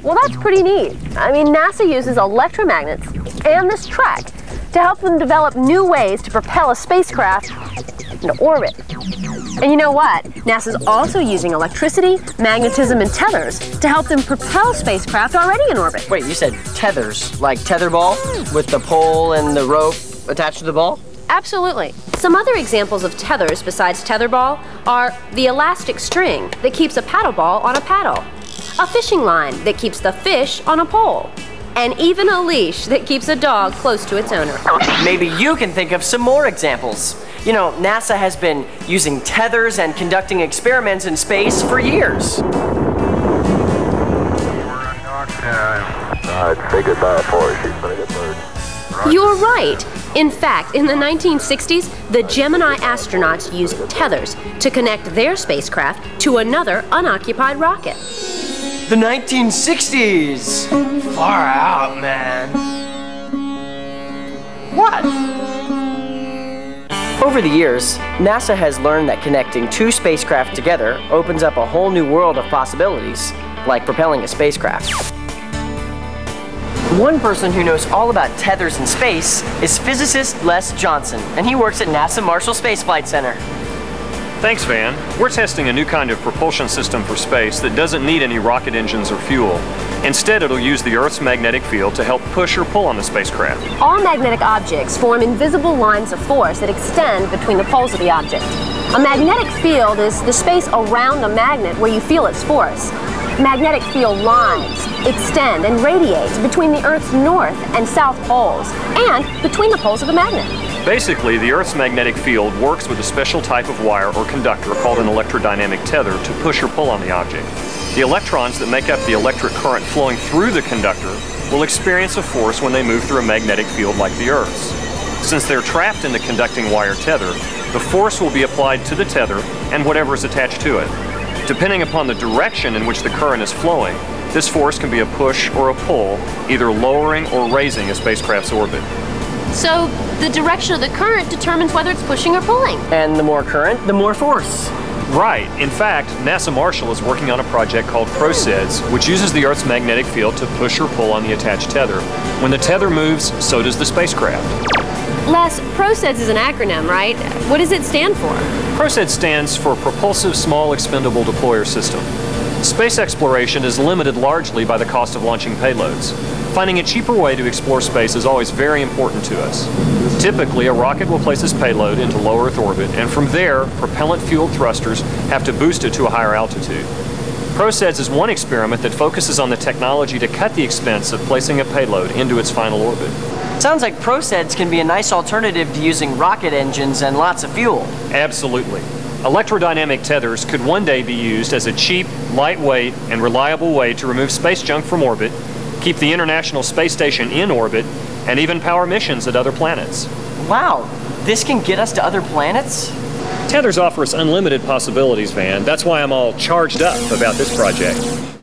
Well, that's pretty neat. I mean, NASA uses electromagnets and this track to help them develop new ways to propel a spacecraft into orbit. And you know what? NASA's also using electricity, magnetism, and tethers to help them propel spacecraft already in orbit. Wait, you said tethers, like tetherball, with the pole and the rope attached to the ball? Absolutely. Some other examples of tethers besides tetherball are the elastic string that keeps a paddle ball on a paddle, a fishing line that keeps the fish on a pole, and even a leash that keeps a dog close to its owner. Maybe you can think of some more examples. You know, NASA has been using tethers and conducting experiments in space for years. Say goodbye for her. She's gonna get burned. You're right. In fact, in the 1960s, the Gemini astronauts used tethers to connect their spacecraft to another unoccupied rocket. The 1960s! Far out, man. What? Over the years, NASA has learned that connecting two spacecraft together opens up a whole new world of possibilities, like propelling a spacecraft. One person who knows all about tethers in space is physicist Les Johnson, and he works at NASA Marshall Space Flight Center. Thanks, Van. We're testing a new kind of propulsion system for space that doesn't need any rocket engines or fuel. Instead, it'll use the Earth's magnetic field to help push or pull on the spacecraft. All magnetic objects form invisible lines of force that extend between the poles of the object. A magnetic field is the space around the magnet where you feel its force. Magnetic field lines extend and radiate between the Earth's north and south poles and between the poles of the magnet. Basically, the Earth's magnetic field works with a special type of wire or conductor called an electrodynamic tether to push or pull on the object. The electrons that make up the electric current flowing through the conductor will experience a force when they move through a magnetic field like the Earth's. Since they're trapped in the conducting wire tether, the force will be applied to the tether and whatever is attached to it. Depending upon the direction in which the current is flowing, this force can be a push or a pull, either lowering or raising a spacecraft's orbit. So the direction of the current determines whether it's pushing or pulling. And the more current, the more force. Right. In fact, NASA Marshall is working on a project called ProSEDS, which uses the Earth's magnetic field to push or pull on the attached tether. When the tether moves, so does the spacecraft. Les, ProSEDS is an acronym, right? What does it stand for? ProSEDS stands for Propulsive Small Expendable Deployer System. Space exploration is limited largely by the cost of launching payloads. Finding a cheaper way to explore space is always very important to us. Typically, a rocket will place its payload into low Earth orbit, and from there, propellant-fueled thrusters have to boost it to a higher altitude. ProSEDS is one experiment that focuses on the technology to cut the expense of placing a payload into its final orbit. Sounds like ProSEDS can be a nice alternative to using rocket engines and lots of fuel. Absolutely. Electrodynamic tethers could one day be used as a cheap, lightweight, and reliable way to remove space junk from orbit, keep the International Space Station in orbit, and even power missions at other planets. Wow, this can get us to other planets? Tethers offer us unlimited possibilities, Van. That's why I'm all charged up about this project.